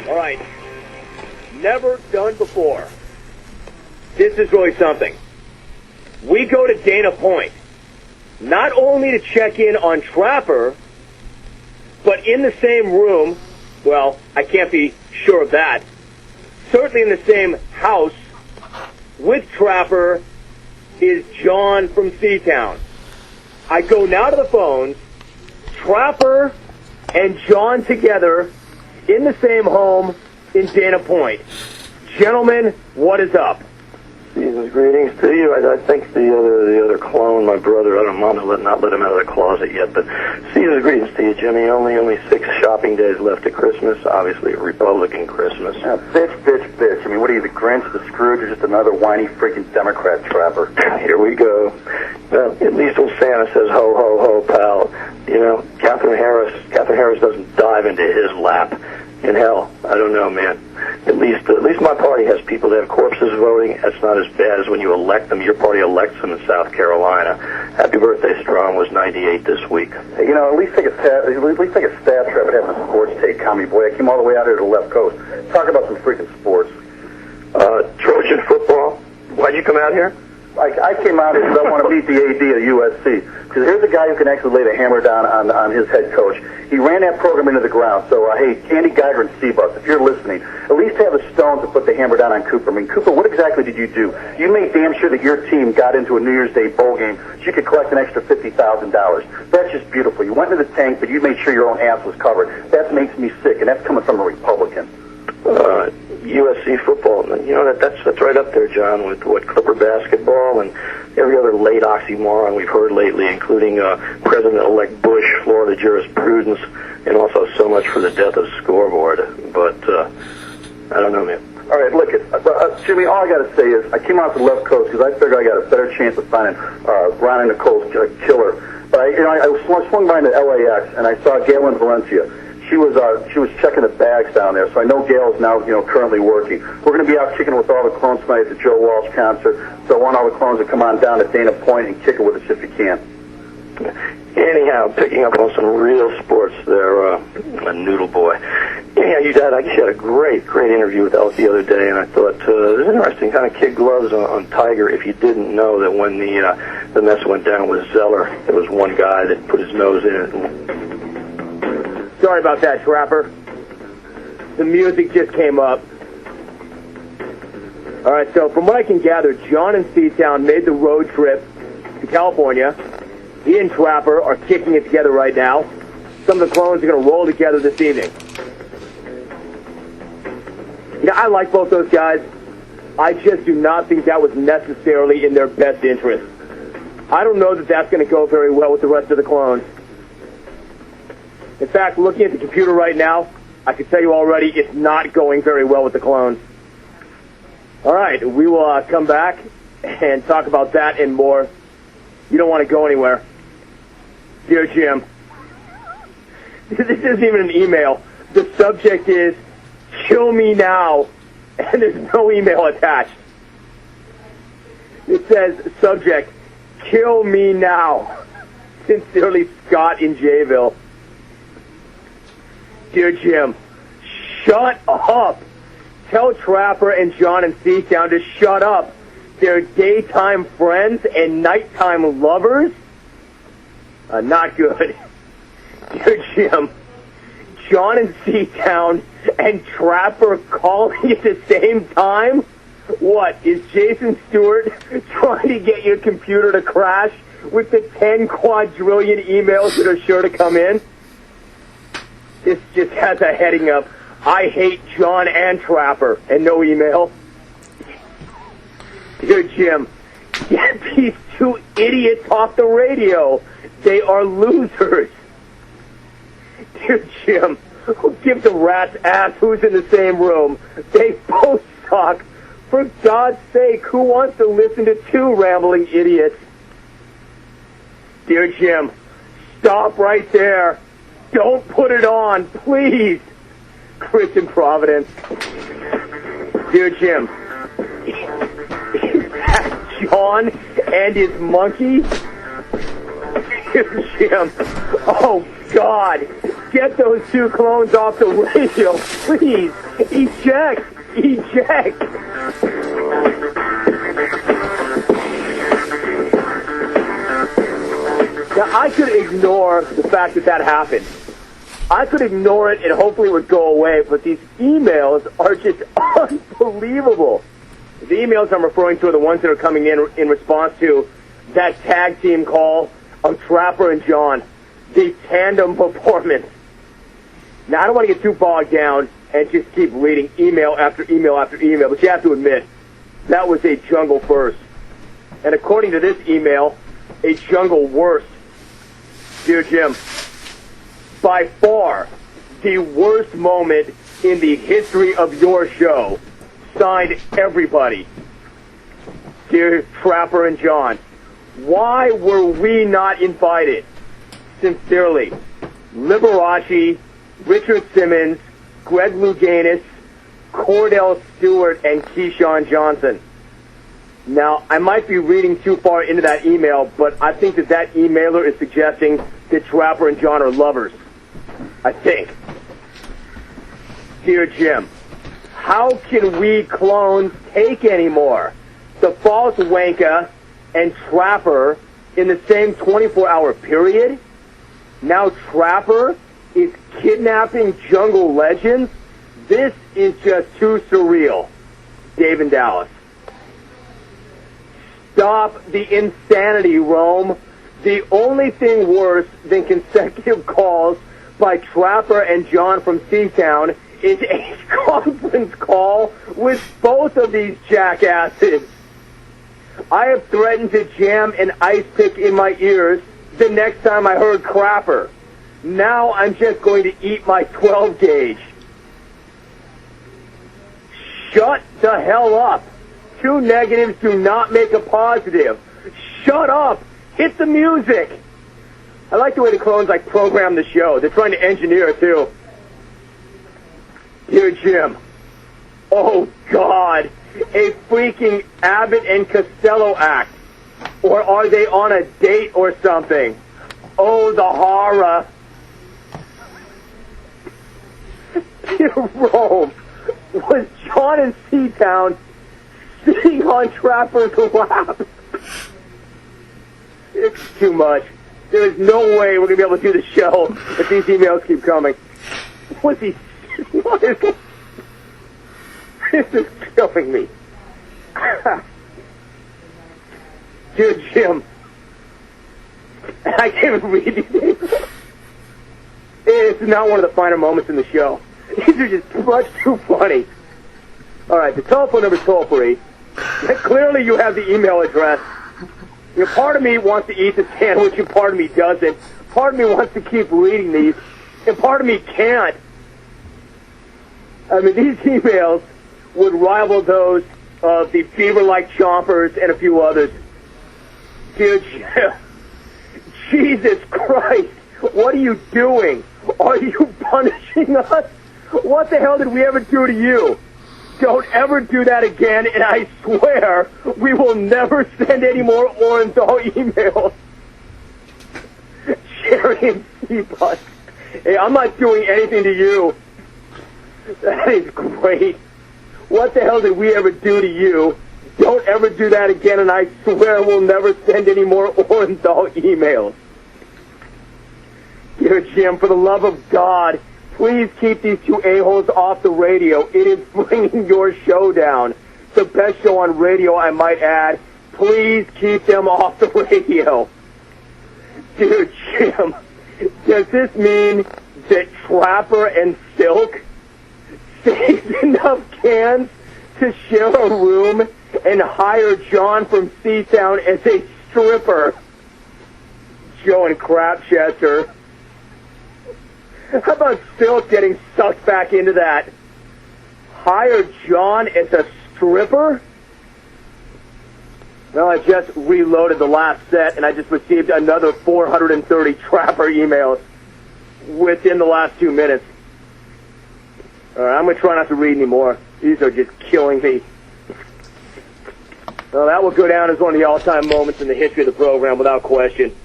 All right. Never done before. This is really something. We go to Dana Point, not only to check in on Trapper, but in the same room, well, I can't be sure of that, certainly in the same house with Trapper is John from Seatown. I go now to the phones, Trapper and John together in the same home in Dana Point. Gentlemen, what is up? Season's greetings to you. I think the other clone, my brother, I don't know, Mom's not let him out of the closet yet, but season's greetings to you, Jimmy. Only 6 shopping days left to Christmas. Obviously a Republican Christmas. Bitch. I mean, what are you, the Grinch, the Scrooge, or just another whiny freaking Democrat Trapper? Here we go. Well, at least old Santa says ho, ho, ho, pal. You know, Catherine Harris doesn't dive into his lap. In hell, I don't know, man. At least my party has people that have corpses voting. That's not as bad as when you elect them. Your party elects them in South Carolina. Happy birthday, Strong was 98 this week. Hey, you know, at least take a stab, Trevor, having a sports take, commie boy. I came all the way out here to the left coast. Talk about some freaking sports. Trojan football. Why'd you come out here? I came out here because I want to beat the AD of USC. Because here's a guy who can actually lay the hammer down on his head coach. He ran that program into the ground. So, hey, Andy Geiger and Seabus, if you're listening, at least have the stones to put the hammer down on Cooper. I mean, Cooper, what exactly did you do? You made damn sure that your team got into a New Year's Day bowl game so you could collect an extra $50,000. That's just beautiful. You went into the tank, but you made sure your own ass was covered. That makes me sick, and that's coming from a Republican. USC football, you know, that's right up there, John, with what Clipper basketball and every other late oxymoron we've heard lately, including President-elect Bush, Florida jurisprudence, and also so much for the death of scoreboard. But I don't know, man. All right, look, Jimmy, all I got to say is I came out to the left coast because I figured I got a better chance of finding Ron and Nicole's killer. But I swung by into LAX and I saw Galen Valencia. She was checking the bags down there, so I know Gail's now, currently working. We're going to be out kicking with all the clones tonight at the Joe Walsh concert, so I want all the clones to come on down to Dana Point and kick it with us if you can. Anyhow, picking up on some real sports there, a noodle boy. Anyhow, you had a great interview with Elk the other day, and I thought it was interesting, kind of kid gloves on Tiger. If you didn't know that when the mess went down with Zeller, there was one guy that put his nose in it. Sorry about that, Trapper. The music just came up. All right, so from what I can gather, John and Seatown made the road trip to California. He and Trapper are kicking it together right now. Some of the clones are going to roll together this evening. I like both those guys. I just do not think that was necessarily in their best interest. I don't know that that's going to go very well with the rest of the clones. In fact, looking at the computer right now, I can tell you already it's not going very well with the clones. All right, we will come back and talk about that and more. You don't want to go anywhere. Dear Jim, this isn't even an email. The subject is, kill me now, and there's no email attached. It says, subject, kill me now. Sincerely, Scott in Jayville. Dear Jim, shut up. Tell Trapper and John and Seatown to shut up. They're daytime friends and nighttime lovers? Not good. Dear Jim, John and Seatown and Trapper calling at the same time? What, is Jason Stewart trying to get your computer to crash with the 10 quadrillion emails that are sure to come in? This just has a heading of, I hate John and Trapper, and no email. Dear Jim, get these 2 idiots off the radio. They are losers. Dear Jim, who gives a rat's ass who's in the same room? They both suck. For God's sake, who wants to listen to 2 rambling idiots? Dear Jim, stop right there. Don't put it on, please. Chris in Providence. Dear Jim, is that John and his monkey? Dear Jim, oh God, Get those two clones off the radio, please. Eject. Eject. Now, I could ignore the fact that that happened. I could ignore it and hopefully it would go away, but these emails are just unbelievable. The emails I'm referring to are the ones that are coming in response to that tag team call of Trapper and John, the Tandem performance. Now, I don't want to get too bogged down and just keep reading email after email after email, but you have to admit, that was a jungle first. And according to this email, a jungle worst. Dear Jim, by far the worst moment in the history of your show. Signed, everybody. Dear Trapper and John, why were we not invited? Sincerely, Liberace, Richard Simmons, Greg Louganis, Cordell Stewart, and Keyshawn Johnson. Now, I might be reading too far into that email, but I think that emailer is suggesting that Trapper and John are lovers. I think. Dear Jim, how can we clones take anymore? The false Wanka and Trapper in the same 24-hour period? Now Trapper is kidnapping jungle legends? This is just too surreal. Dave in Dallas. Stop the insanity, Rome. The only thing worse than consecutive calls by Trapper and John from Seatown is a conference call with both of these jackasses. I have threatened to jam an ice pick in my ears the next time I heard Crapper. Now I'm just going to eat my 12 gauge. Shut the hell up. Two negatives do not make a positive. Shut up. Hit the music. I like the way the clones program the show. They're trying to engineer it too. Dear Jim, oh God, a freaking Abbott and Costello act. Or are they on a date or something? Oh, the horror. Dear Rome, was John in Seatown sitting on Trapper's lap? It's too much. There is no way we're going to be able to do the show if these emails keep coming. What is this? This is killing me. Dear Jim, I can't even read these. It's not one of the finer moments in the show. These are just much too funny. All right, the telephone number is toll-free. Clearly you have the email address. You know, part of me wants to eat the sandwich and part of me doesn't. Part of me wants to keep reading these, and part of me can't. I mean, these emails would rival those of the Beaver-like Chompers and a few others. Dear Jim, Jesus Christ, what are you doing? Are you punishing us? What the hell did we ever do to you? Don't ever do that again, and I swear we will never send any more Orenthal emails. Sherry and Seabus. Hey, I'm not doing anything to you. That is great. What the hell did we ever do to you? Don't ever do that again, and I swear we'll never send any more Orenthal emails. Dear Jim, for the love of God, please keep these two a-holes off the radio. It is bringing your show down. The best show on radio, I might add. Please keep them off the radio. Dear Jim, does this mean that Trapper and Silk saved enough cans to share a room and hire John from Seatown as a stripper? Joe and Crapchester. How about Silk getting sucked back into that? Hire John as a stripper? Well, I just reloaded the last set, and I just received another 430 Trapper emails within the last 2 minutes. All right, I'm going to try not to read anymore. These are just killing me. Well, that will go down as one of the all-time moments in the history of the program, without question.